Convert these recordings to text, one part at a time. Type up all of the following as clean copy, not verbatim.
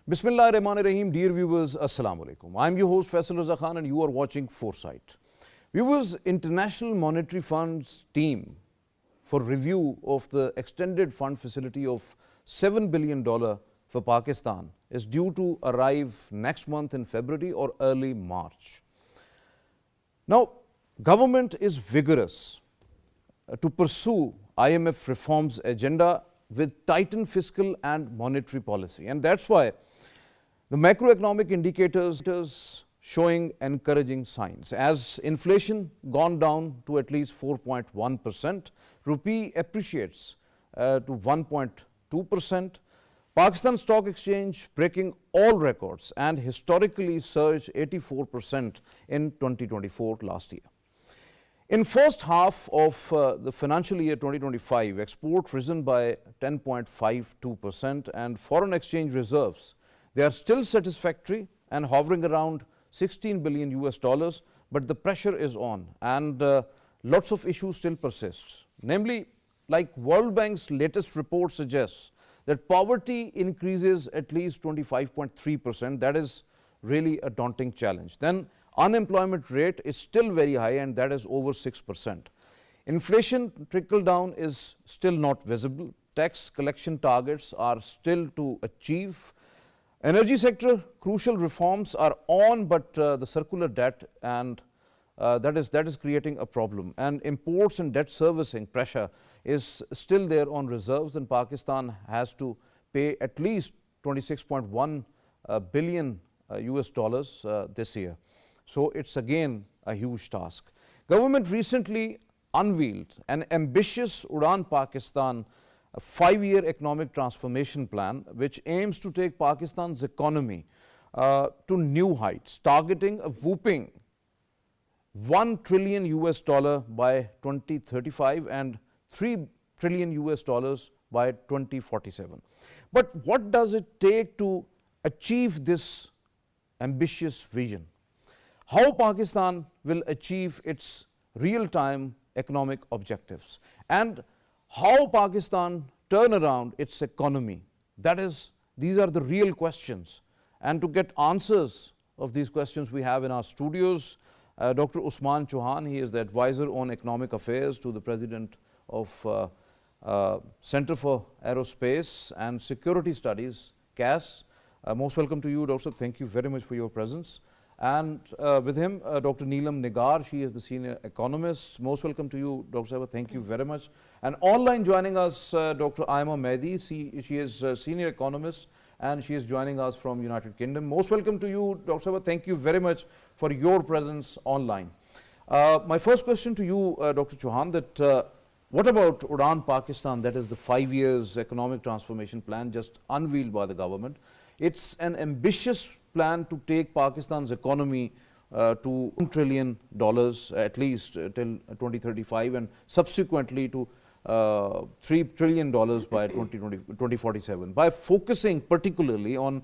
Bismillahirrahmanirrahim. Dear viewers, Assalamu alaikum. I'm your host Faisal Raza Khan and you are watching Foresight. Viewers, International Monetary Fund's team for review of the extended fund facility of $7 billion for Pakistan is due to arrive next month in February or early March. Now, government is vigorous to pursue IMF reforms agenda with tightened fiscal and monetary policy, and that's why the macroeconomic indicators showing encouraging signs. As inflation gone down to at least 4.1%, rupee appreciates to 1.2%, Pakistan Stock Exchange breaking all records and historically surged 84% in 2024 last year. In first half of the financial year 2025, export risen by 10.52% and foreign exchange reserves, they are still satisfactory and hovering around $16 billion, but the pressure is on and lots of issues still persist. Namely, like World Bank's latest report suggests that poverty increases at least 25.3%. That is really a daunting challenge. Then unemployment rate is still very high and that is over 6%. Inflation trickle down is still not visible. Tax collection targets are still to achieve. Energy sector, crucial reforms are on, but the circular debt and that is creating a problem. And imports and debt servicing pressure is still there on reserves, and Pakistan has to pay at least 26.1 billion US dollars this year. So it's again a huge task. Government recently unveiled an ambitious Uraan Pakistan a 5-year economic transformation plan which aims to take Pakistan's economy to new heights, targeting a whopping $1 trillion US by 2035 and $3 trillion US by 2047. But what does it take to achieve this ambitious vision? How Pakistan will achieve its real-time economic objectives, and how Pakistan turn around its economy? These are the real questions. And to get answers of these questions, we have in our studios Dr. Usman Chohan. He is the advisor on economic affairs to the president of Center for Aerospace and Security Studies, CAS. Most welcome to you, Doctor. Thank you very much for your presence. And with him, Dr. Neelam Nigar, she is the senior economist. Most welcome to you, Dr. Sahaba. Thank you very much. And online joining us, Dr. Aima Mehdi. She is a senior economist and she is joining us from United Kingdom. Most welcome to you, Dr. Sahaba. Thank you very much for your presence online. My first question to you, Dr. Chohan, that what about Uraan Pakistan? That is the 5 years economic transformation plan just unveiled by the government. It's an ambitious plan to take Pakistan's economy to $1 trillion at least till 2035 and subsequently to $3 trillion by 2047 by focusing particularly on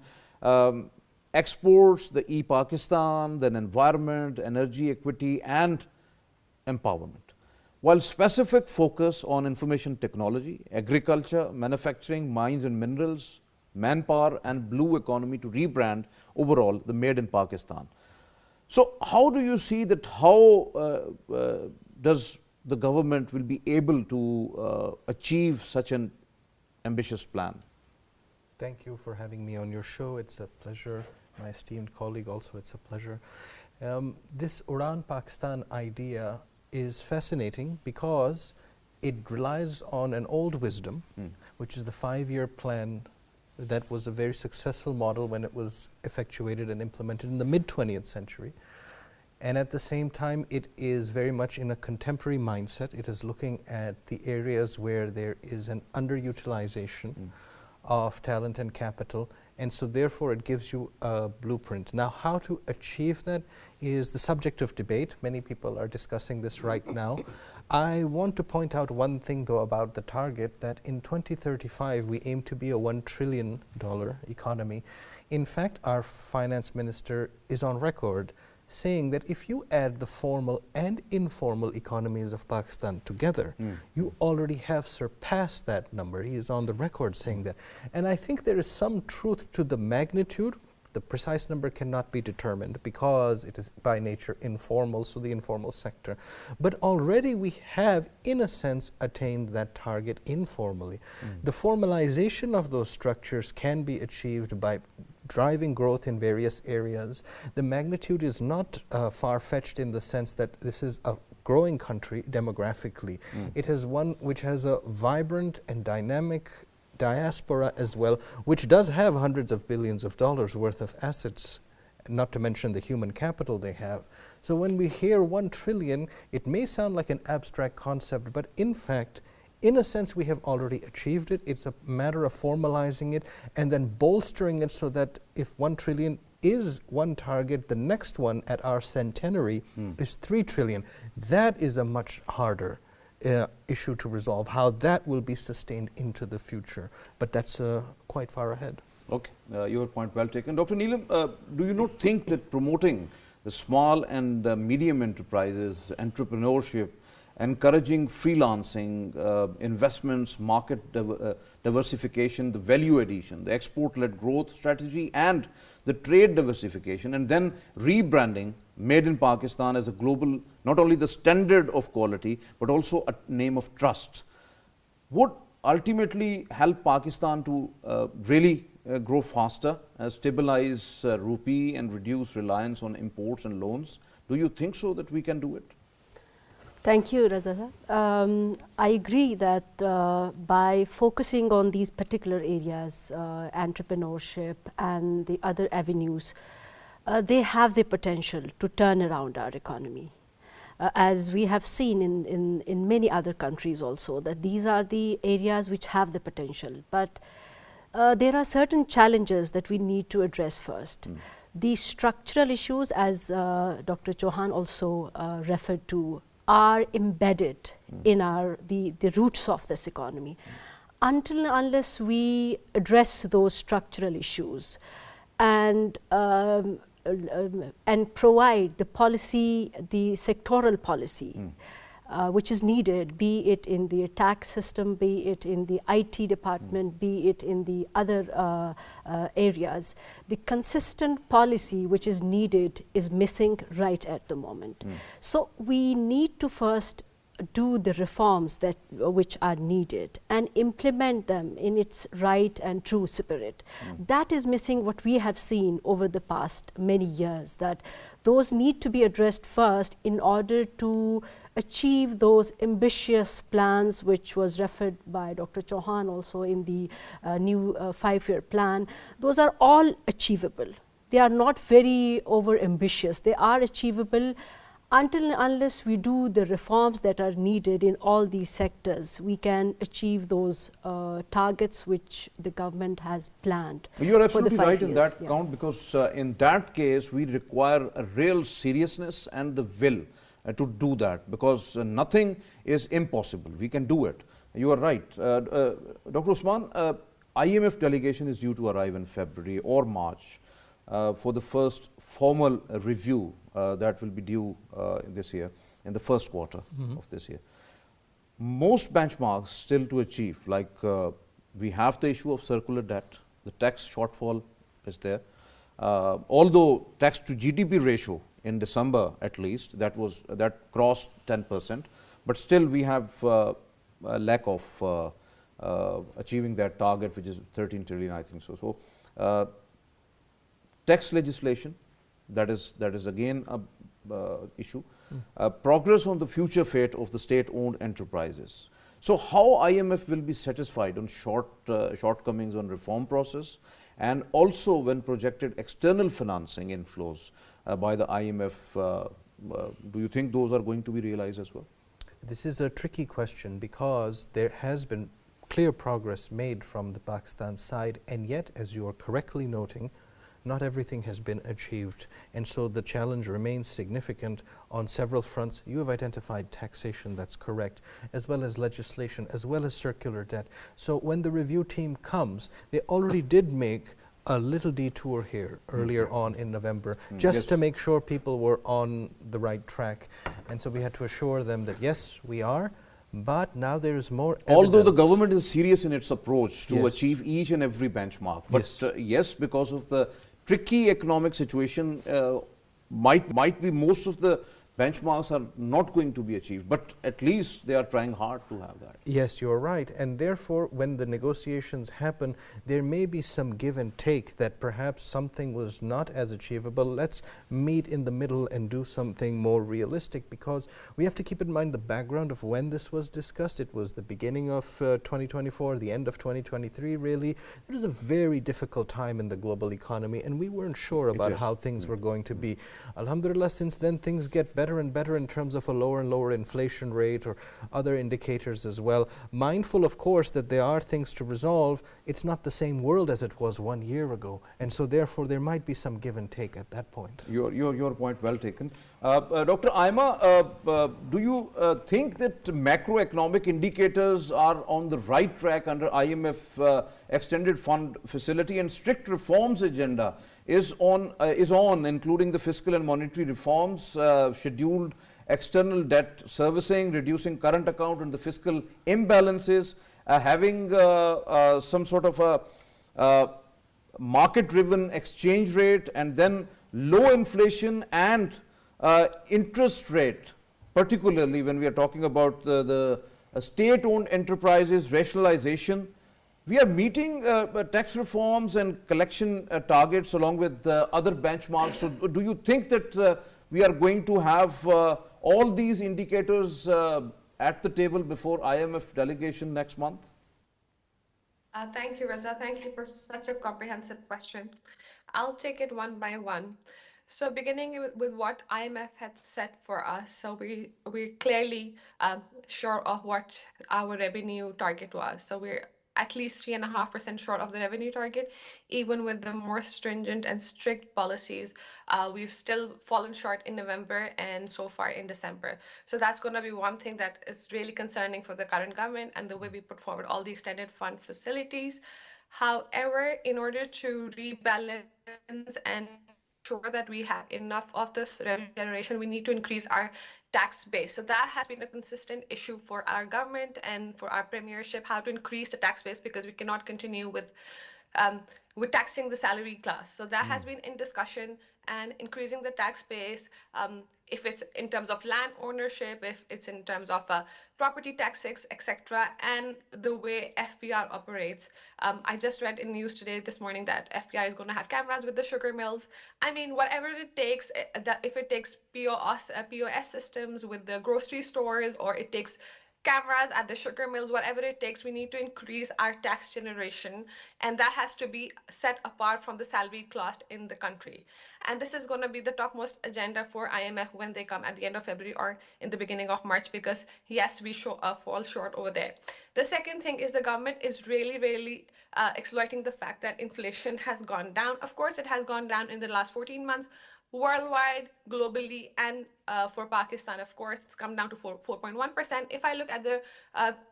exports, the e-Pakistan, then environment, energy equity and empowerment. While specific focus on information technology, agriculture, manufacturing, mines and minerals, manpower and blue economy to rebrand overall the made in Pakistan. So how do you see that, how does the government will be able to achieve such an ambitious plan? Thank you for having me on your show. It's a pleasure. My esteemed colleague also, it's a pleasure. This Uraan Pakistan idea is fascinating because it relies on an old wisdom, which is the 5-year plan. That was a very successful model when it was effectuated and implemented in the mid-20th century. And at the same time, it is very much in a contemporary mindset. It is looking at the areas where there is an underutilization of talent and capital. And so therefore, it gives you a blueprint. Now, how to achieve that is the subject of debate. Many people are discussing this right now. I want to point out one thing, though, about the target, that in 2035, we aim to be a $1 trillion economy. In fact, our finance minister is on record saying that if you add the formal and informal economies of Pakistan together, you already have surpassed that number. He is on the record saying that. And I think there is some truth to the magnitude. The precise number cannot be determined because it is by nature informal, so the informal sector. But already we have, in a sense, attained that target informally. The formalization of those structures can be achieved by driving growth in various areas. The magnitude is not far-fetched in the sense that this is a growing country demographically. It is one which has a vibrant and dynamic diaspora as well, which does have hundreds of billions of dollars worth of assets, not to mention the human capital they have. So when we hear 1 trillion, it may sound like an abstract concept, but in fact, in a sense, we have already achieved it. It's a matter of formalizing it and then bolstering it so that if 1 trillion is one target, the next one at our centenary is 3 trillion. That is a much harder issue to resolve, how that will be sustained into the future. But that's quite far ahead. Okay, your point well taken. Dr. Neelam, do you not think that promoting the small and medium enterprises, entrepreneurship, encouraging freelancing, investments, market diversification, the value addition, the export-led growth strategy, and the trade diversification, and then rebranding Made in Pakistan as a global, not only the standard of quality, but also a name of trust, would ultimately help Pakistan to really grow faster, stabilize rupee and reduce reliance on imports and loans? Do you think so that we can do it? Thank you, Raza. I agree that by focusing on these particular areas, entrepreneurship and the other avenues, they have the potential to turn around our economy. As we have seen in many other countries also, that these are the areas which have the potential. But there are certain challenges that we need to address first. These structural issues, as Dr. Chohan also referred to, are embedded in the roots of this economy. Until and unless we address those structural issues and provide the policy, the sectoral policy, which is needed, be it in the tax system, be it in the IT department, be it in the other areas, the consistent policy which is needed is missing right at the moment. So we need to first do the reforms that which are needed and implement them in its right and true spirit. That is missing what we have seen over the past many years, that those need to be addressed first in order to achieve those ambitious plans which was referred by Dr. Chohan also in the new 5-year plan. Those are all achievable. They are not very over ambitious. They are achievable until and unless we do the reforms that are needed in all these sectors. We can achieve those targets which the government has planned. You are absolutely right in that count, because in that case we require a real seriousness and the will to do that, because nothing is impossible. We can do it. You are right. Dr. Usman, IMF delegation is due to arrive in February or March for the first formal review that will be due this year, in the first quarter of this year. Most benchmarks still to achieve, like we have the issue of circular debt, the tax shortfall is there. Although tax to GDP ratio in December at least, that crossed 10%, but still we have a lack of achieving that target, which is 13 trillion, I think so. So tax legislation, that is again a issue. Progress on the future fate of the state-owned enterprises. So how IMF will be satisfied on shortcomings on reform process, and also when projected external financing inflows by the IMF, do you think those are going to be realized as well? This is a tricky question, because there has been clear progress made from the Pakistan side, and yet, as you are correctly noting, not everything has been achieved, and so the challenge remains significant on several fronts. You have identified taxation, that's correct, as well as legislation, as well as circular debt. So when the review team comes, they already did make a little detour here earlier on in November, just to make sure people were on the right track. And so we had to assure them that yes, we are, but now there is more evidence. Although the government is serious in its approach to achieve each and every benchmark. But yes, because of the tricky economic situation, might be most of the benchmarks are not going to be achieved, but at least they are trying hard to have that. Yes, you're right. And therefore, when the negotiations happen, there may be some give and take that perhaps something was not as achievable. Let's meet in the middle and do something more realistic, because we have to keep in mind the background of when this was discussed. It was the beginning of 2024, the end of 2023, really. It was a very difficult time in the global economy, and we weren't sure about how things were going to be. Alhamdulillah, since then, things get better and better in terms of a lower and lower inflation rate or other indicators as well. Mindful, of course, that there are things to resolve. It's not the same world as it was 1 year ago, and so therefore there might be some give and take at that point. Your point well taken. Dr. Aima, do you think that macroeconomic indicators are on the right track under IMF extended fund facility, and strict reforms agenda is on, including the fiscal and monetary reforms, scheduled external debt servicing, reducing current account and the fiscal imbalances, having some sort of a market-driven exchange rate, and then low inflation and interest rate, particularly when we are talking about the state-owned enterprises rationalization. We are meeting tax reforms and collection targets along with other benchmarks. So do you think that we are going to have all these indicators at the table before IMF delegation next month? Thank you, Raza. Thank you for such a comprehensive question. I'll take it one by one. So beginning with what IMF had set for us, so we're clearly sure of what our revenue target was. So we're at least 3.5% short of the revenue target. Even with the more stringent and strict policies, we've still fallen short in November and so far in December. So that's going to be one thing that is really concerning for the current government and the way we put forward all the extended fund facilities. However, in order to rebalance and ensure that we have enough of this revenue generation, we need to increase our tax base. So that has been a consistent issue for our government and for our premiership, how to increase the tax base, because we cannot continue with taxing the salary class. So that has been in discussion, and increasing the tax base, if it's in terms of land ownership, if it's in terms of property taxes, etc., and the way FPR operates. I just read in news today, this morning, that FPR is going to have cameras with the sugar mills. I mean, whatever it takes, if it takes POS systems with the grocery stores, or it takes cameras at the sugar mills, whatever it takes, we need to increase our tax generation, and that has to be set apart from the salary class in the country. And this is going to be the topmost agenda for IMF when they come at the end of February or in the beginning of March, because yes, we fall short over there. The second thing is the government is really exploiting the fact that inflation has gone down. Of course, it has gone down in the last 14 months. Worldwide, globally, and for Pakistan, of course, it's come down to 4.1%. If I look at the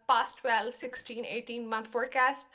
past 12, 16, 18-month forecast,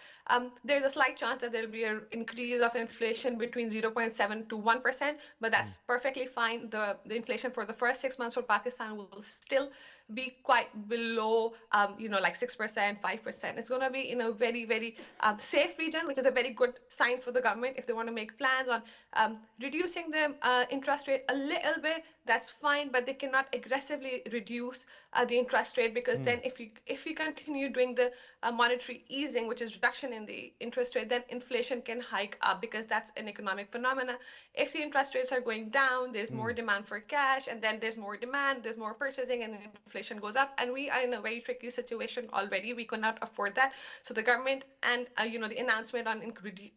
there's a slight chance that there will be an increase of inflation between 0.7 to 1%, but that's perfectly fine. The inflation for the first 6 months for Pakistan will still be quite below, like 6%, 5%. It's going to be in a very safe region, which is a very good sign for the government. If they want to make plans on reducing the interest rate a little bit, that's fine, but they cannot aggressively reduce the interest rate, because then if we continue doing the monetary easing, which is reduction in the interest rate, then inflation can hike up, because that's an economic phenomena. If the interest rates are going down, there's more demand for cash, and then there's more demand, there's more purchasing, and inflation goes up, and we are in a very tricky situation already. We cannot afford that. So the government and the announcement on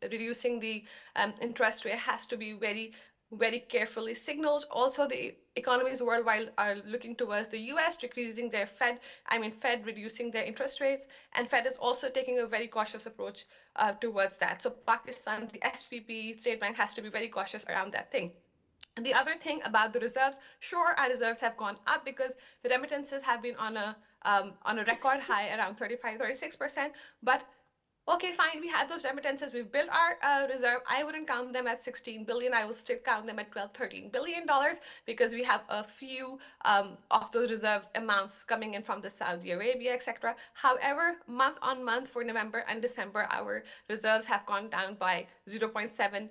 reducing the interest rate has to be very carefully signals. Also, the economies worldwide are looking towards the US decreasing their Fed reducing their interest rates, and Fed is also taking a very cautious approach towards that. So Pakistan, the SVP, State Bank, has to be very cautious around that thing. And the other thing about the reserves, sure, our reserves have gone up because the remittances have been on a record high around 35, 36%, but okay, fine, we had those remittances, we've built our reserve. I wouldn't count them at 16 billion. I will still count them at 12, 13 billion dollars because we have a few of those reserve amounts coming in from the Saudi Arabia, etc. However, month on month for November and December, our reserves have gone down by 0.7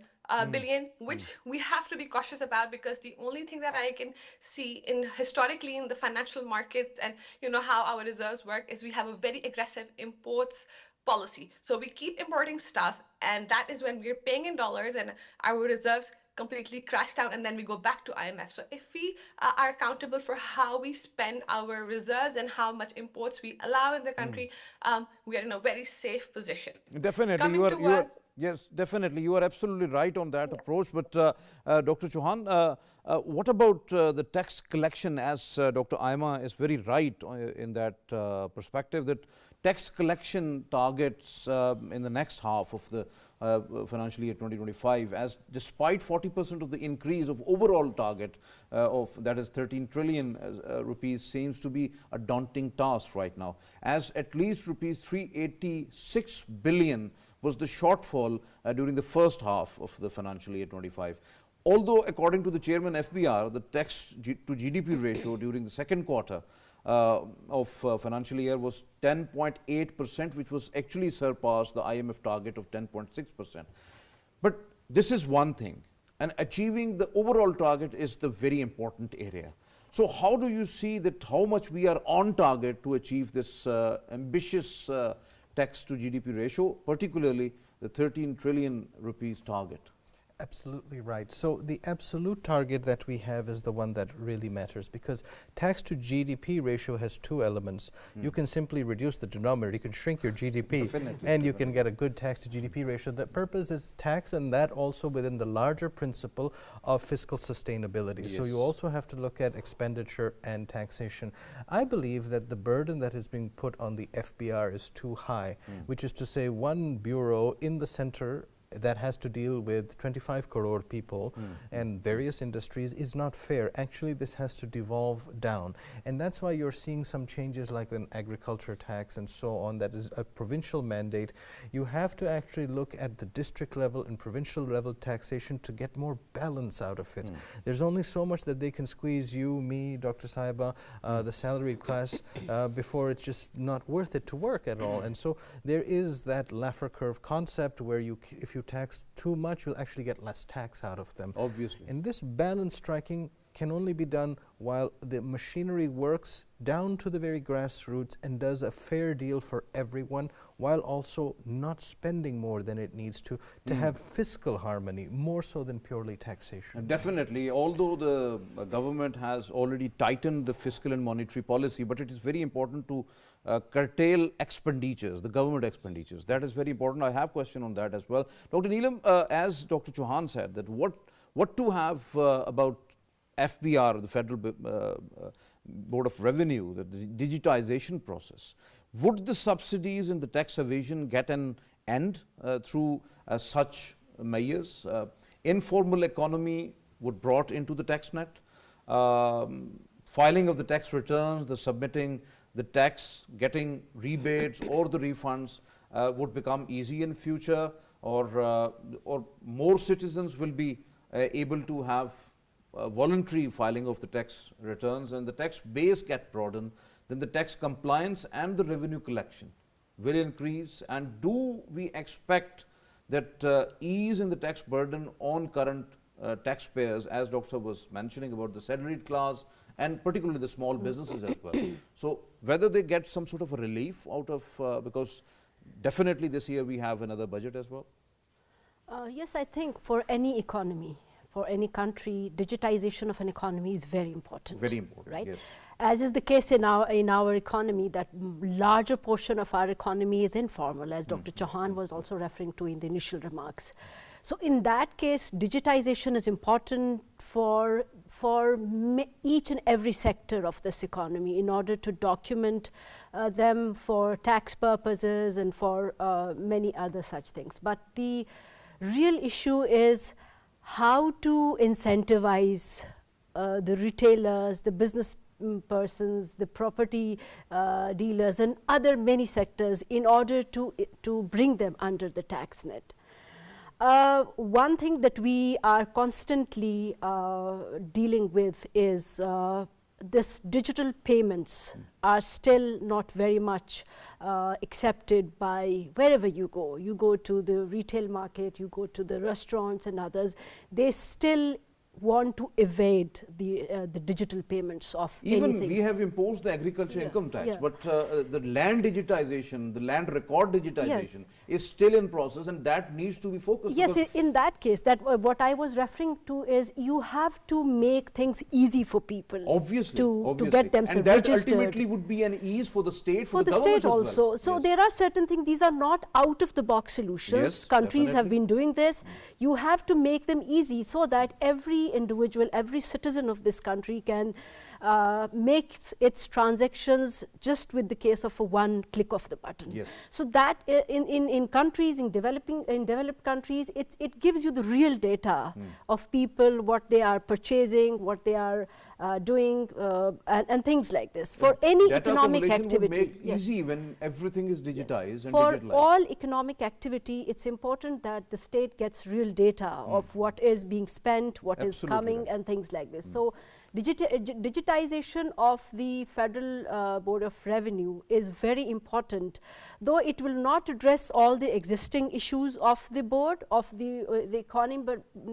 billion, which we have to be cautious about, because the only thing that I can see in historically in the financial markets and how our reserves work is we have a very aggressive imports policy. So we keep importing stuff, and that is when we're paying in dollars and our reserves completely crash down, and then we go back to IMF. So if we are accountable for how we spend our reserves and how much imports we allow in the country, we are in a very safe position. Definitely, Coming you are, towards yes, definitely, you are absolutely right on that approach. But Dr. Chohan, what about the tax collection? As Dr. Aima is very right in that perspective, that tax collection targets in the next half of the financial year 2025, as despite 40% of the increase of overall target of that is 13 trillion rupees, seems to be a daunting task right now, as at least rupees 386 billion was the shortfall during the first half of the financial year 25. Although according to the chairman FBR, the tax to GDP ratio during the second quarter of financial year was 10.8%, which was actually surpassed the IMF target of 10.6%. But this is one thing, and achieving the overall target is the very important area. So how do you see that, how much we are on target to achieve this ambitious tax to GDP ratio, particularly the 13 trillion rupees target? Absolutely right. So the absolute target that we have is the one that really matters, because tax to GDP ratio has two elements. You can simply reduce the denominator, you can shrink your GDP, and you can get a good tax to GDP ratio. The purpose is tax, and that also within the larger principle of fiscal sustainability. Yes. So you also have to look at expenditure and taxation. I believe that the burden that is being put on the FBR is too high, which is to say one bureau in the center that has to deal with 25 crore people and various industries is not fair. Actually, this has to devolve down. And that's why you're seeing some changes like an agriculture tax and so on, that is a provincial mandate. You have to actually look at the district level and provincial level taxation to get more balance out of it. There's only so much that they can squeeze you, me, Dr. Saiba, the salaried class, before it's just not worth it to work at all. And so there is that Laffer curve concept where if you tax too much, you'll actually get less tax out of them. Obviously. And this balance striking can only be done while the machinery works down to the very grassroots and does a fair deal for everyone, while also not spending more than it needs to have fiscal harmony, more so than purely taxation. Definitely, although the government has already tightened the fiscal and monetary policy, but it is very important to curtail expenditures, the government expenditures. That is very important. I have a question on that as well. Dr. Neelam, as Dr. Chohan said, that what to have about FBR, the Federal Board of Revenue, the digitization process. Would the subsidies in the tax evasion get an end through such measures? Informal economy would brought into the tax net. Filing of the tax returns, the submitting the tax, getting rebates or the refunds would become easy in future, or more citizens will be able to have voluntary filing of the tax returns, and the tax base get broadened, then the tax compliance and the revenue collection will increase. And do we expect that ease in the tax burden on current taxpayers, as Dr. was mentioning about the salaried class and particularly the small businesses as well? So whether they get some sort of a relief out of, because definitely this year we have another budget as well. Yes, I think for any economy, for any country, digitization of an economy is very important. Very important, right? Yes. As is the case in our economy, that larger portion of our economy is informal, as Dr. Chohan was also referring to in the initial remarks. So in that case, digitization is important for each and every sector of this economy in order to document them for tax purposes and for many other such things. But the real issue is how to incentivize the retailers, the business persons, the property dealers, and other many sectors in order to bring them under the tax net. One thing that we are constantly dealing with is this digital payments are still not very much accepted by wherever you go. You go to the retail market, you go to the restaurants and others, they still want to evade the digital payments of even anything. We have imposed the agriculture income tax, but the land digitization, the land record digitization is still in process, and that needs to be focused. Yes, in that case, that what I was referring to is you have to make things easy for people. Obviously, to get themselves and that registered. Ultimately would be an ease for the state, for the government state also. well. So there are certain things, these are not out of the box solutions. Yes, countries have been doing this. You have to make them easy so that every individual, every citizen of this country can make its transactions just with the case of a one click of the button. Yes. So that in countries, in developed countries, it gives you the real data of people, what they are purchasing, what they are doing, and things like this. For any data economic activity. Would make easy when everything is digitized and For digitalized. all economic activity, it's important that the state gets real data of what is being spent, what is coming, and things like this. So digitization of the Federal Board of Revenue is very important, though it will not address all the existing issues of the board, of the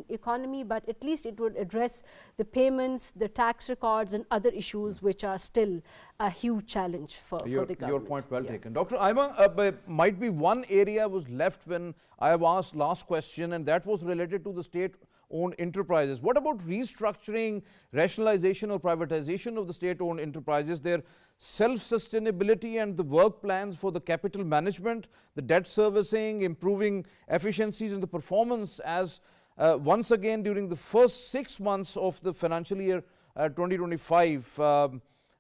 economy, but at least it would address the payments, the tax records, and other issues which are still a huge challenge for the government. Your point well taken. Dr. Aima, might be one area was left when I have asked last question, and that was related to the state-owned enterprises. What about restructuring, rationalization or privatization of the state-owned enterprises, their self-sustainability and the work plans for the capital management, the debt servicing, improving efficiencies in the performance as once again during the first 6 months of the financial year 2025,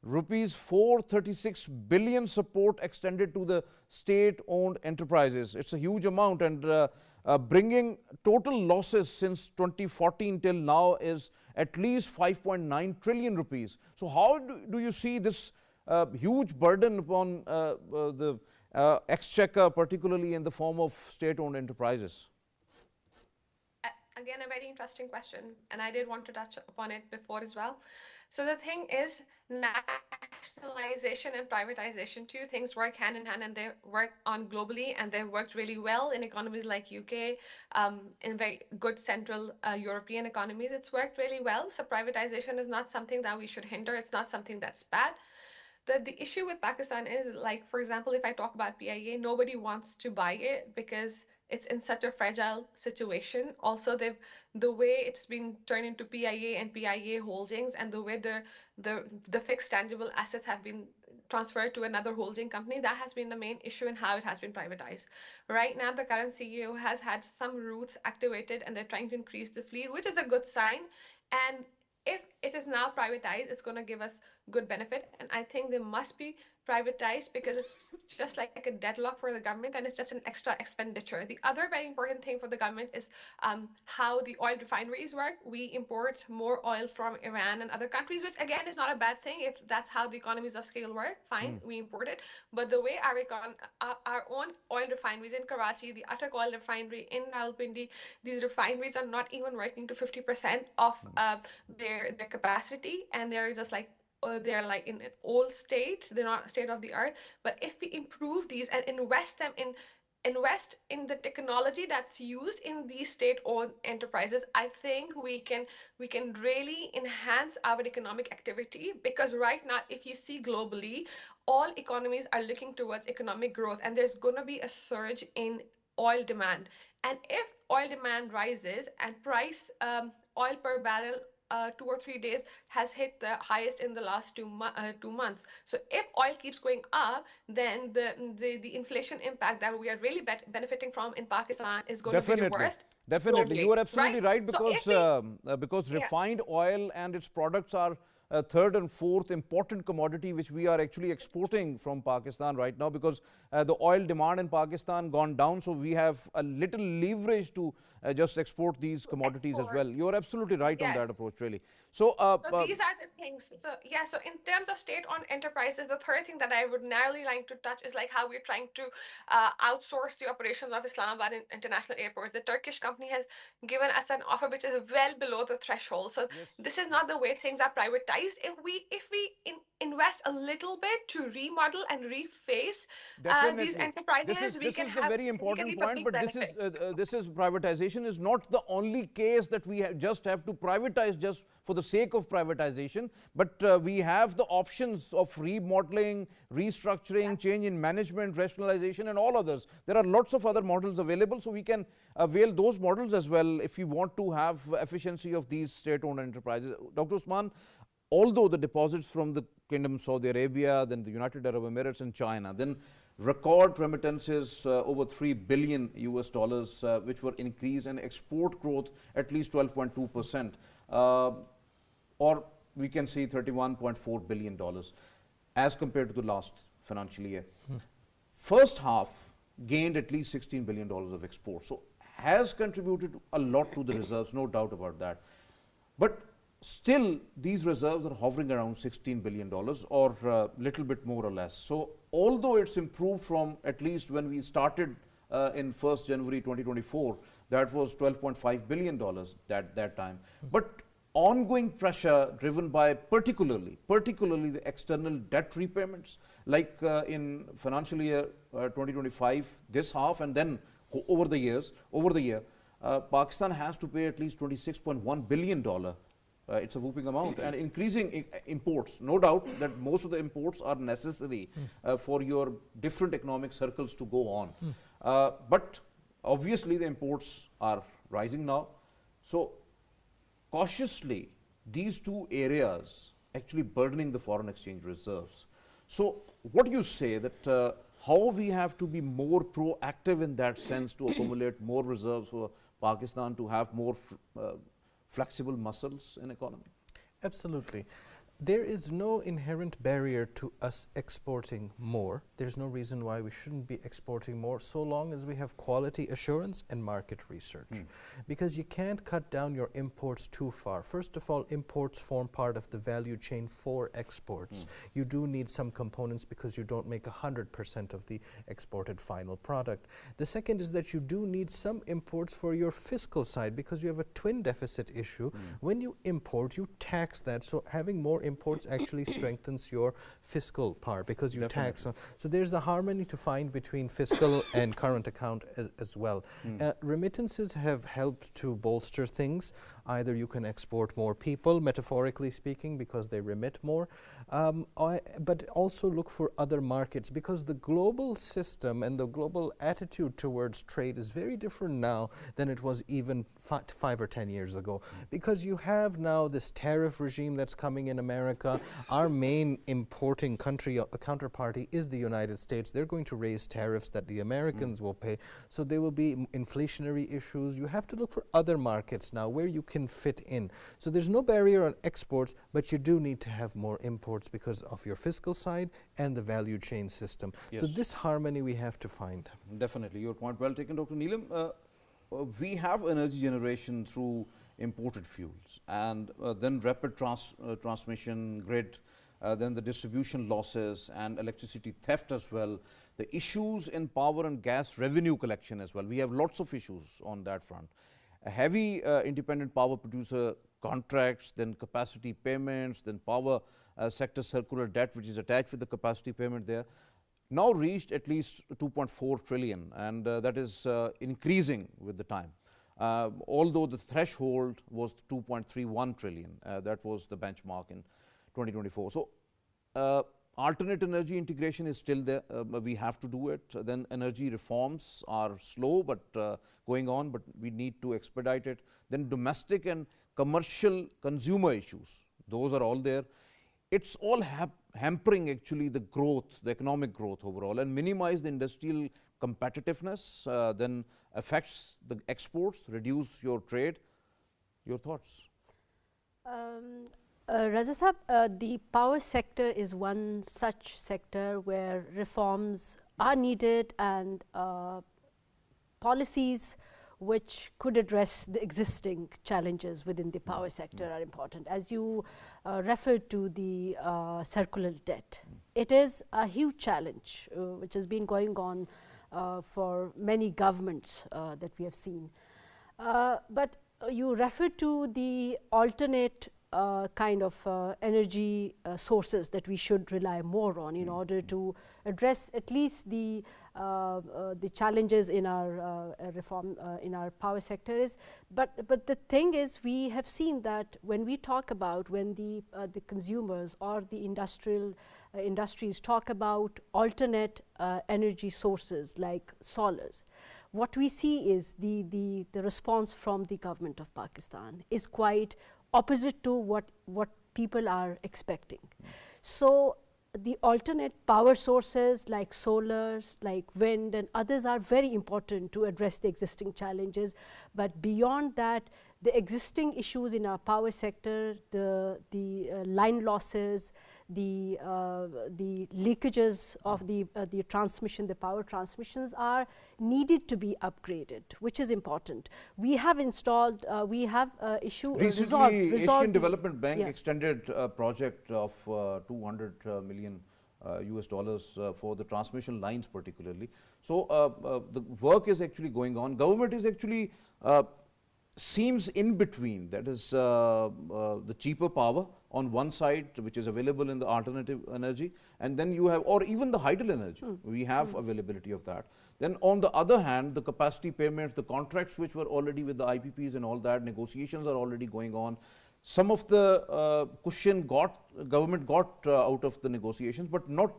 rupees 436 billion support extended to the state-owned enterprises. It's a huge amount, and bringing total losses since 2014 till now is at least 5.9 trillion rupees. So how do you see this huge burden upon the exchequer, particularly in the form of state-owned enterprises? Again, a very interesting question, and I did want to touch upon it before as well. So the thing is, nationalization and privatization, two things work hand in hand, and they work on globally, and they've worked really well in economies like UK, in very good central European economies. It's worked really well. So privatization is not something that we should hinder. It's not something that's bad. The issue with Pakistan is, like, for example, if I talk about PIA, nobody wants to buy it because it's in such a fragile situation. Also, the way it's been turned into PIA and PIA holdings, and the way the fixed tangible assets have been transferred to another holding company, that has been the main issue in how it has been privatized. Right now, the current CEO has had some routes activated, and they're trying to increase the fleet, which is a good sign. And if it is now privatized, it's going to give us good benefit, and I think they must be privatized because it's just like a deadlock for the government, and it's just an extra expenditure. The other very important thing for the government is how the oil refineries work. We import more oil from Iran and other countries, which again is not a bad thing. If that's how the economies of scale work, fine, we import it. But the way our own oil refineries in Karachi, the Attock oil refinery in Rawalpindi, these refineries are not even working to 50% of their capacity, and they're just like they're like in an old state. They're not state of the art. But if we improve these and invest in the technology that's used in these state-owned enterprises, I think we can really enhance our economic activity. Because right now, if you see globally, all economies are looking towards economic growth, and there's going to be a surge in oil demand. And if oil demand rises and price oil per barrel 2 or 3 days has hit the highest in the last 2 months. So if oil keeps going up, then the inflation impact that we are really benefiting from in Pakistan is going to be reversed. Definitely, globally, you are absolutely right, So because refined oil and its products are third and fourth important commodity which we are actually exporting from Pakistan right now, because the oil demand in Pakistan gone down, so we have a little leverage to just export these commodities as well. You're absolutely right on that Yes. approach, really. So, So these are the things. So yeah, so in terms of state-owned enterprises, the third thing that I would narrowly like to touch is like how we're trying to outsource the operations of Islamabad International Airport. The Turkish company has given us an offer which is well below the threshold. So yes, this is not the way things are privatized. If we invest a little bit to remodel and reface these definitely. enterprises, This is the very we can important reap a point. big But benefit. this is privatization is not the only case that we just have to privatize just for the sake of privatization. But we have the options of remodeling, restructuring, change in management, rationalization, and all others. There are lots of other models available, so we can avail those models as well if we want to have efficiency of these state-owned enterprises. Dr. Usman, although the deposits from the Kingdom of Saudi Arabia, then the United Arab Emirates and China, then record remittances over 3 billion US dollars, which were increased, and export growth at least 12.2%, or we can see $31.4 billion as compared to the last financial year. First half gained at least $16 billion of exports, so has contributed a lot to the reserves, no doubt about that. But still, these reserves are hovering around $16 billion or a little bit more or less. So, although it's improved from at least when we started in 1st January 2024, that was $12.5 billion that time. But ongoing pressure driven by particularly the external debt repayments, like in financial year 2025, this half, and then over the year, Pakistan has to pay at least $26.1 billion. It's a whooping amount, and increasing imports. No doubt that most of the imports are necessary for your different economic circles to go on. But obviously the imports are rising now. So cautiously, these two areas actually burdening the foreign exchange reserves. So what do you say that how we have to be more proactive in that sense to accumulate more reserves for Pakistan to have more flexible muscles in economy? Absolutely. There is no inherent barrier to us exporting more. There's no reason why we shouldn't be exporting more so long as we have quality assurance and market research. Because you can't cut down your imports too far. First of all, imports form part of the value chain for exports. You do need some components because you don't make 100% of the exported final product. The second is that you do need some imports for your fiscal side because you have a twin deficit issue. When you import, you tax that. So having more imports actually strengthens your fiscal part because you tax. So there's a harmony to find between fiscal and current account as well. Remittances have helped to bolster things. Either you can export more people, metaphorically speaking, because they remit more, but also look for other markets because the global system and the global attitude towards trade is very different now than it was even 5 or 10 years ago. Because you have now this tariff regime that's coming in America. Our main importing country, counterparty, is the United States. They're going to raise tariffs that the Americans will pay. So there will be inflationary issues. You have to look for other markets now where you can fit in. So there's no barrier on exports, but you do need to have more imports because of your fiscal side and the value chain system. Yes. So this harmony we have to find. Definitely, your point well taken, Dr. Neelam. We have energy generation through imported fuels, and then rapid transmission grid, then the distribution losses and electricity theft as well, the issues in power and gas revenue collection as well. We have lots of issues on that front. A heavy independent power producer contracts, then capacity payments, then power sector circular debt, which is attached with the capacity payment there, now reached at least 2.4 trillion, and that is increasing with the time. Although the threshold was 2.31 trillion, that was the benchmark in 2024. So alternate energy integration is still there. We have to do it. Then energy reforms are slow but going on, but we need to expedite it. Then domestic and commercial consumer issues, those are all there. It's all hampering actually the growth, the economic growth overall, and minimize the industrial competitiveness, then affects the exports, reduce your trade. Your thoughts? Raza Sahab, the power sector is one such sector where reforms are needed and policies which could address the existing challenges within the power sector are important. As you referred to the circular debt, it is a huge challenge which has been going on for many governments that we have seen. But you referred to the alternate kind of energy sources that we should rely more on in order to address at least the challenges in our reform in our power sector is. But the thing is, we have seen that when we talk about, when the consumers or the industries talk about alternate energy sources like solars, what we see is the response from the government of Pakistan is quite opposite to what people are expecting. So the alternate power sources like solars, like wind and others are very important to address the existing challenges. But beyond that, the existing issues in our power sector, the line losses, the leakages of the transmission, the power transmissions are needed to be upgraded, which is important. We have installed, we have resolved Asian Development Bank yeah. extended a project of 200 million US dollars for the transmission lines particularly. So the work is actually going on. Government is actually seems in between, that is the cheaper power on one side which is available in the alternative energy, and then you have, or even the hydel energy, we have availability of that. Then on the other hand, the capacity payments, the contracts which were already with the IPPs and all that, negotiations are already going on. Some of the cushion government got out of the negotiations, but not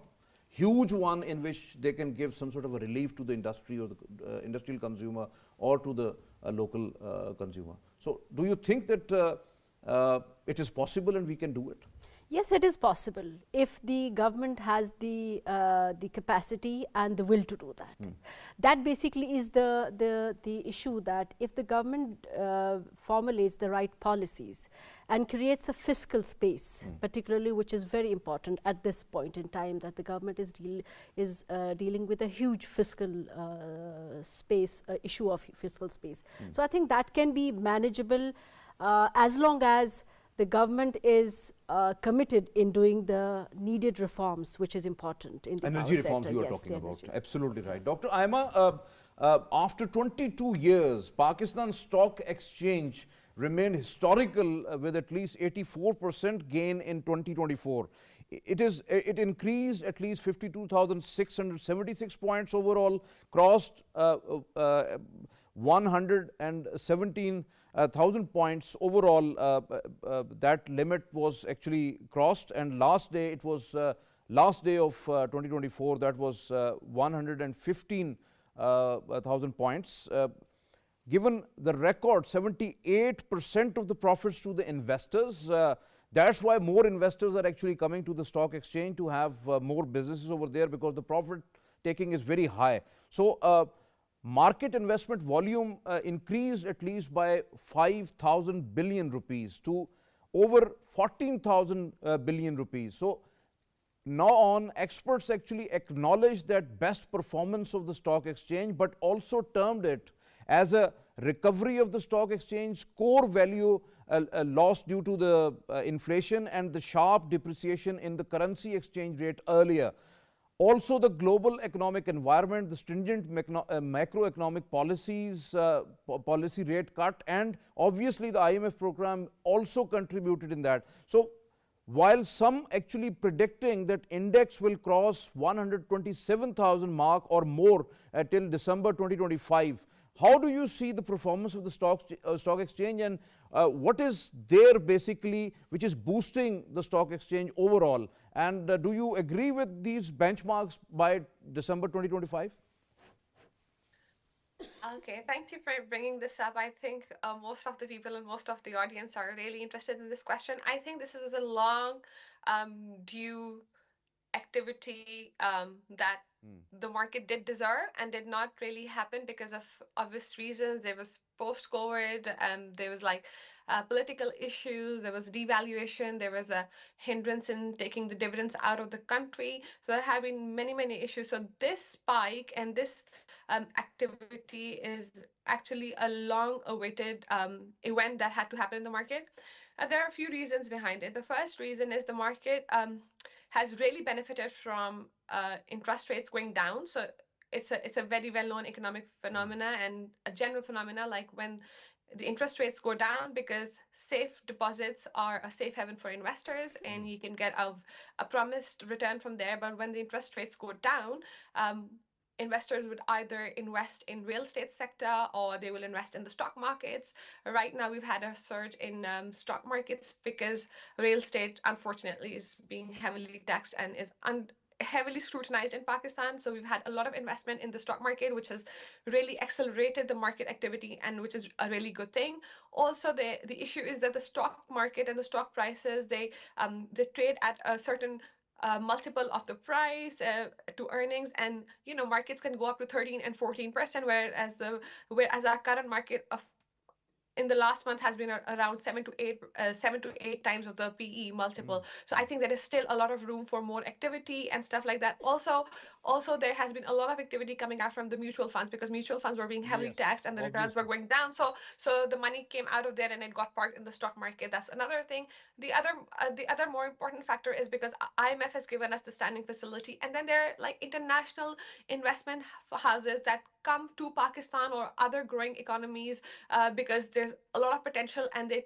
huge one in which they can give some sort of a relief to the industry or the industrial consumer or to the local consumer. So do you think that it is possible and we can do it? Yes, it is possible if the government has the capacity and the will to do that. That basically is the issue, that if the government formulates the right policies and creates a fiscal space, particularly, which is very important at this point in time, that the government is dealing with a huge fiscal space, issue of fiscal space. So I think that can be manageable as long as the government is committed in doing the needed reforms, which is important in the energy reforms sector. You are talking about. Absolutely right. Dr. Aima, after 22 years, Pakistan Stock Exchange remained historical with at least 84% gain in 2024. It increased at least 52,676 points overall, crossed 117,000 points overall. That limit was actually crossed, and last day it was last day of 2024, that was 115,000 points. Given the record 78% of the profits to the investors, that's why more investors are actually coming to the stock exchange to have more businesses over there, because the profit taking is very high. So market investment volume increased at least by 5,000 billion rupees to over 14,000 billion rupees. So now on, experts actually acknowledge that best performance of the stock exchange, but also termed it as a recovery of the stock exchange, core value lost due to the inflation and the sharp depreciation in the currency exchange rate earlier. Also, the global economic environment, the stringent macroeconomic policies, policy rate cut, and obviously the IMF program also contributed in that. So while some actually predicting that index will cross 127,000 mark or more till December 2025, how do you see the performance of the stock exchange, and what is there basically which is boosting the stock exchange overall? And do you agree with these benchmarks by December 2025? Okay, thank you for bringing this up. I think most of the people and most of the audience are really interested in this question. I think this is a long due activity that the market did deserve and did not really happen because of obvious reasons. There was post-COVID, there was like political issues, there was devaluation, there was a hindrance in taking the dividends out of the country. So there have been many, many issues. So this spike and this activity is actually a long-awaited event that had to happen in the market. There are a few reasons behind it. The first reason is the market has really benefited from interest rates going down. So it's a very well-known economic phenomena and a general phenomena, like when the interest rates go down, because safe deposits are a safe haven for investors and you can get a promised return from there. But when the interest rates go down, investors would either invest in real estate sector or they will invest in the stock markets. Right now, we've had a surge in stock markets because real estate, unfortunately, is being heavily taxed and is heavily scrutinized in Pakistan. So we've had a lot of investment in the stock market, which has really accelerated the market activity and which is a really good thing. Also, the issue is that the stock market and the stock prices, they trade at a certain multiple of the price to earnings, and markets can go up to 13 and 14%, whereas our current market of in the last month has been around 7 to 8 times of the PE multiple. So I think there is still a lot of room for more activity and stuff like that. Also there has been a lot of activity coming out from the mutual funds, because mutual funds were being heavily taxed and the returns were going down. So the money came out of there and it got parked in the stock market. That's another thing. The other more important factor is because IMF has given us the standing facility, and then there are like international investment houses that come to Pakistan or other growing economies because there's a lot of potential, and they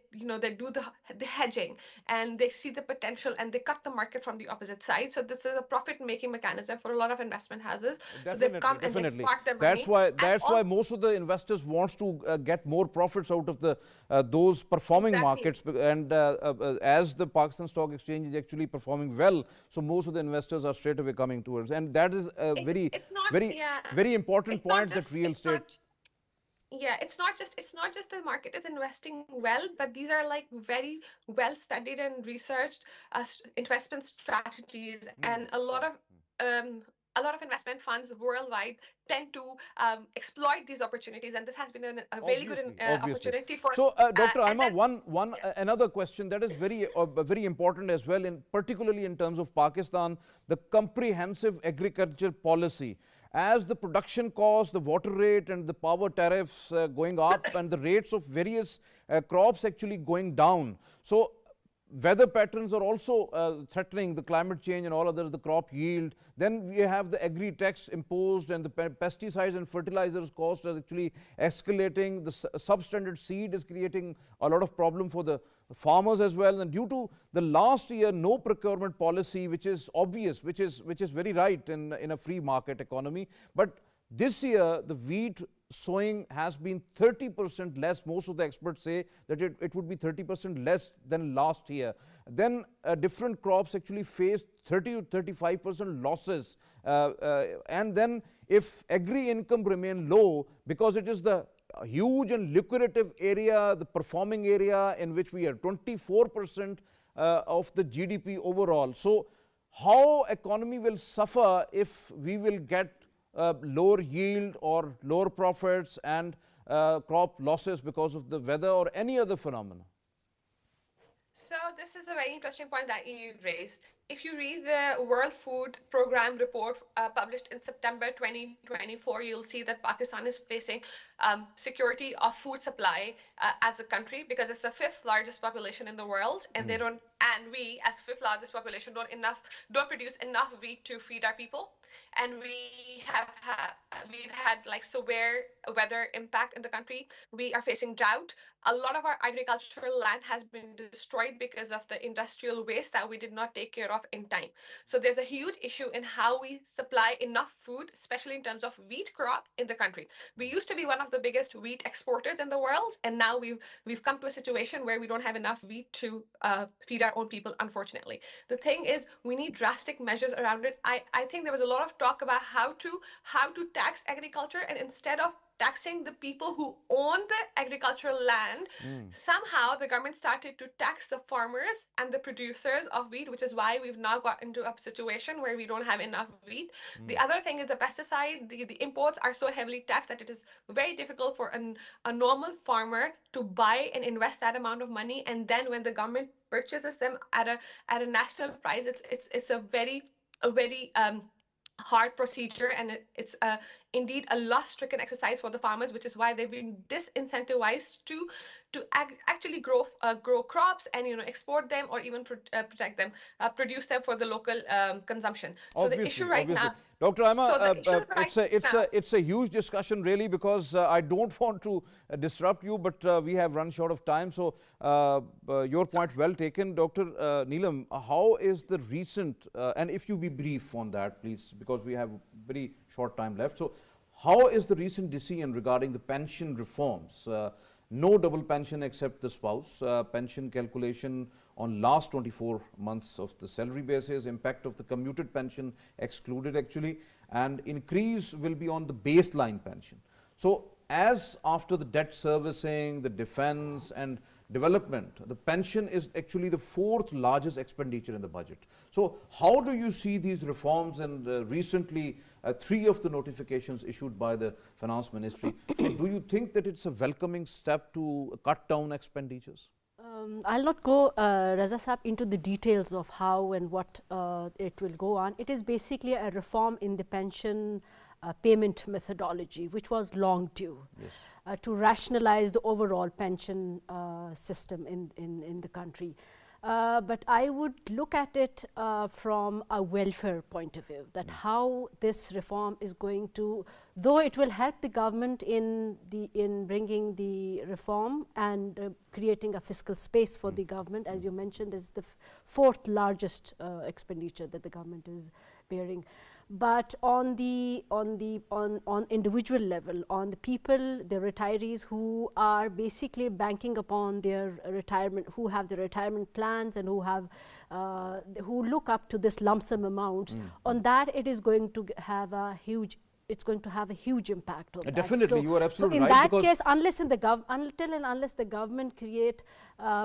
do the hedging and they see the potential and they cut the market from the opposite side. So this is a profit making mechanism for a lot of investment houses. So they come and they park their money. That's why most of the investors wants to get more profits out of the those performing markets, and as the Pakistan Stock Exchange is actually performing well, so most of the investors are straight away coming towards, and that is a very important point, that real estate. Yeah, it's not just the market is investing well, but these are like very well studied and researched investment strategies, and a lot of investment funds worldwide tend to exploit these opportunities, and this has been a really good opportunity for. So, Dr. Aima, another question that is very important as well, particularly in terms of Pakistan, the comprehensive agriculture policy. As the production cost, the water rate and the power tariffs going up, and the rates of various crops actually going down. So weather patterns are also threatening the climate change and all others, the crop yield. Then we have the agri tax imposed, and the pesticides and fertilizers cost is actually escalating. The substandard seed is creating a lot of problem for the farmers as well. And due to the last year no procurement policy, which is obvious, which is very right in a free market economy, but this year the wheat sowing has been 30% less. Most of the experts say that it would be 30% less than last year. Then different crops actually face 30 to 35% losses. And then if agri income remain low, because it is the huge and lucrative area, the performing area in which we are 24% of the GDP overall. So how economy will suffer if we will get lower yield or lower profits and crop losses because of the weather or any other phenomena? So this is a very interesting point that you raised. If you read the World Food Programme report published in September 2024, you'll see that Pakistan is facing security of food supply as a country, because it's the 5th largest population in the world, and we as 5th largest population don't produce enough wheat to feed our people. And we've had like severe weather impact in the country. We are facing drought. A lot of our agricultural land has been destroyed because of the industrial waste that we did not take care of in time. So there's a huge issue in how we supply enough food, especially in terms of wheat crop in the country. We used to be one of the biggest wheat exporters in the world, and now we've come to a situation where we don't have enough wheat to feed our own people, unfortunately. The thing is, we need drastic measures around it. I think there was a lot lot of talk about how to tax agriculture, and instead of taxing the people who own the agricultural land, somehow the government started to tax the farmers and the producers of wheat, which is why we've now got into a situation where we don't have enough wheat. The other thing is the pesticide, the imports are so heavily taxed that it is very difficult for a normal farmer to buy and invest that amount of money, and then when the government purchases them at a national price, it's a very hard procedure, and it's indeed a loss-stricken exercise for the farmers, which is why they've been disincentivized to actually grow crops and export them, or even protect them, produce them for the local consumption. So Obviously, the issue right now, Dr. Aima, so the issue right it's a huge discussion really, because I don't want to disrupt you, but we have run short of time. So your point well taken, Dr. Neelam. How is the recent and if you be brief on that, please, because we have very short time left. So how is the recent decision regarding the pension reforms? No double pension except the spouse, pension calculation on last 24 months of the salary basis, impact of the commuted pension excluded actually, and increase will be on the baseline pension. So as after the debt servicing, the defense and development, the pension is actually the fourth largest expenditure in the budget. So how do you see these reforms? And recently 3 of the notifications issued by the finance ministry. So do you think that it's a welcoming step to cut down expenditures? I'll not go, Raza Saab, into the details of how and what it will go on. It is basically a reform in the pension payment methodology, which was long due, yes, to rationalize the overall pension system in the country. But I would look at it from a welfare point of view, that how this reform is going to, though it will help the government in bringing the reform and creating a fiscal space for the government, as you mentioned, is the fourth largest expenditure that the government is bearing. But on individual level, on the people, the retirees who are basically banking upon their retirement, who have the retirement plans and who have who look up to this lump sum amount, on that it is going to have a huge. It's going to have a huge impact on that. Definitely, you are absolutely right. So in that case, until and unless the government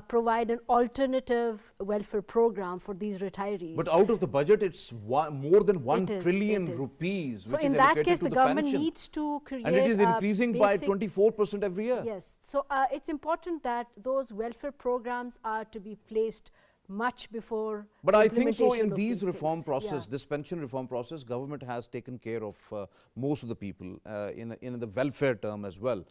provide an alternative welfare program for these retirees. But out of the budget, it's more than 1 trillion rupees, so which in is that allocated case, to the the government pension. needs to create, and it is increasing by 24% every year. Yes, so it's important that those welfare programs are to be placed much before. But I think so in these reform things. process, this pension reform process, government has taken care of most of the people in the welfare term as well.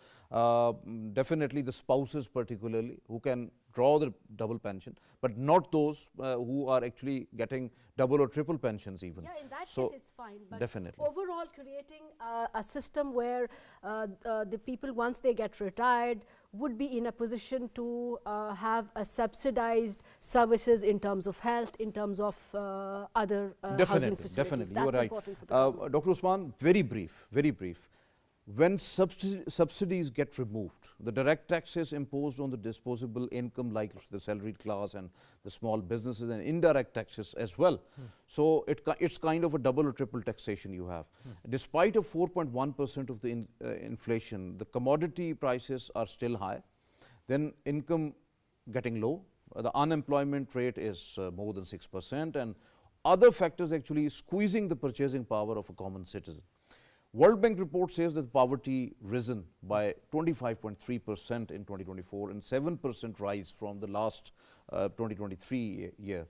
Definitely the spouses particularly who can draw the double pension, but not those who are actually getting double or triple pensions even. Yeah, in that so case it's fine. But definitely. Overall, creating a system where the people, once they get retired, would be in a position to have a subsidized services in terms of health, in terms of other housing facilities. Definitely, That's you are right. Dr. Usman, very brief, very brief. When subsidies get removed, the direct taxes imposed on the disposable income, like the salaried class and the small businesses, and indirect taxes as well. So it's kind of a double or triple taxation you have. Despite of 4.1% of the inflation, the commodity prices are still high. Then income getting low. The unemployment rate is more than 6%, and other factors actually squeezing the purchasing power of a common citizen. World Bank report says that poverty risen by 25.3% in 2024 and 7% rise from the last 2023 year.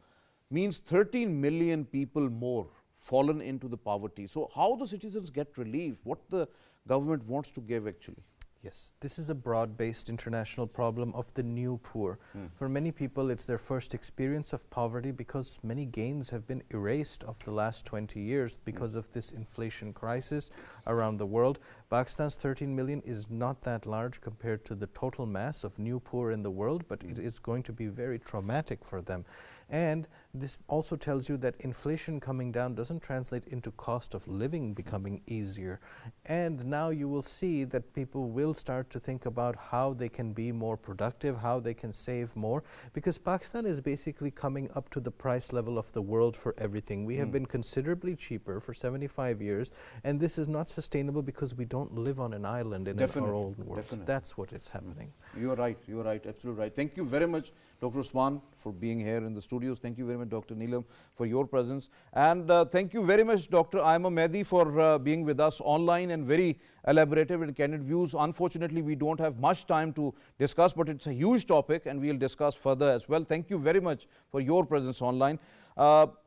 Means 13 million people more fallen into the poverty. So how the citizens get relief? What the government wants to give actually? Yes, this is a broad-based international problem of the new poor. For many people, it's their first experience of poverty because many gains have been erased of the last 20 years because of this inflation crisis around the world. Pakistan's 13 million is not that large compared to the total mass of new poor in the world, but it is going to be very traumatic for them. And this also tells you that inflation coming down doesn't translate into cost of living becoming easier. And now you will see that people will start to think about how they can be more productive, how they can save more, because Pakistan is basically coming up to the price level of the world for everything. We have been considerably cheaper for 75 years, and this is not sustainable because we don't live on an island in our own world. That's what is happening. You are right, absolutely right. Thank you very much, Dr. Usman, for being here in the studios. Thank you very much, Dr. Neelam, for your presence. And thank you very much, Dr. Aima Mehdi, for being with us online and very elaborative and candid views. Unfortunately, we don't have much time to discuss, but it's a huge topic and we'll discuss further as well. Thank you very much for your presence online.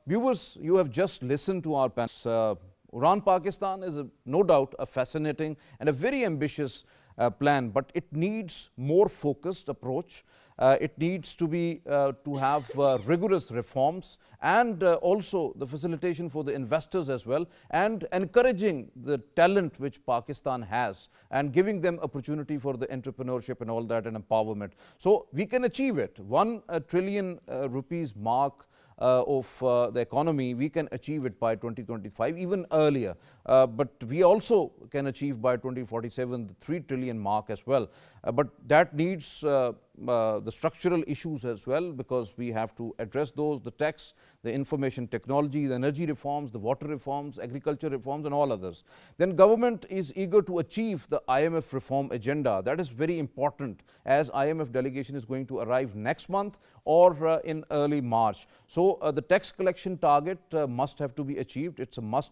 Viewers, you have just listened to our panel. Uraan Pakistan is no doubt a fascinating and a very ambitious plan, but it needs more focused approach. It needs to be to have rigorous reforms and also the facilitation for the investors as well, and encouraging the talent which Pakistan has and giving them opportunity for the entrepreneurship and all that and empowerment. So we can achieve it. 1 trillion rupees mark of the economy, we can achieve it by 2025, even earlier. But we also can achieve by 2047 the 3 trillion mark as well. But that needs the structural issues as well, because we have to address those, the tax, the information technology, the energy reforms, the water reforms, agriculture reforms and all others. Then government is eager to achieve the IMF reform agenda. That is very important, as IMF delegation is going to arrive next month or in early March. So the tax collection target must have to be achieved. It's a must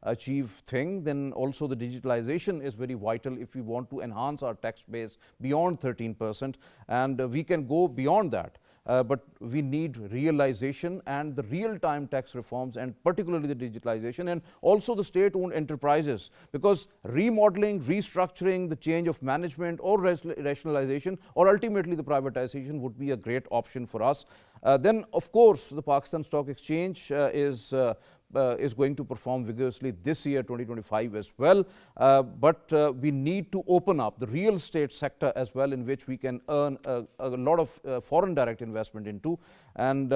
achieve thing. Then also the digitalization is very vital if we want to enhance our tax base beyond 13%, and we can go beyond that. But we need realization and the real-time tax reforms, and particularly the digitalization and also the state-owned enterprises, because remodeling, restructuring, the change of management or rationalization or ultimately the privatization would be a great option for us. Then of course the Pakistan Stock Exchange is going to perform vigorously this year 2025 as well, but we need to open up the real estate sector as well, in which we can earn a lot of foreign direct investment into, and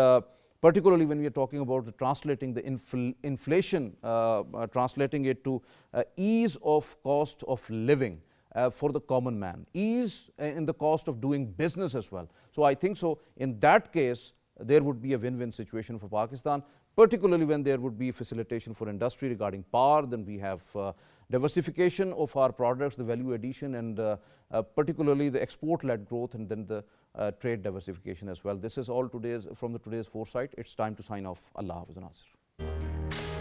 particularly when we are talking about translating the inflation, translating it to ease of cost of living for the common man, ease in the cost of doing business as well. So I think so in that case there would be a win-win situation for Pakistan, particularly when there would be facilitation for industry regarding power. Then we have diversification of our products, the value addition, and particularly the export-led growth, and then the trade diversification as well. This is all from today's Foresight. It's time to sign off. Allah Hafiz Nasir.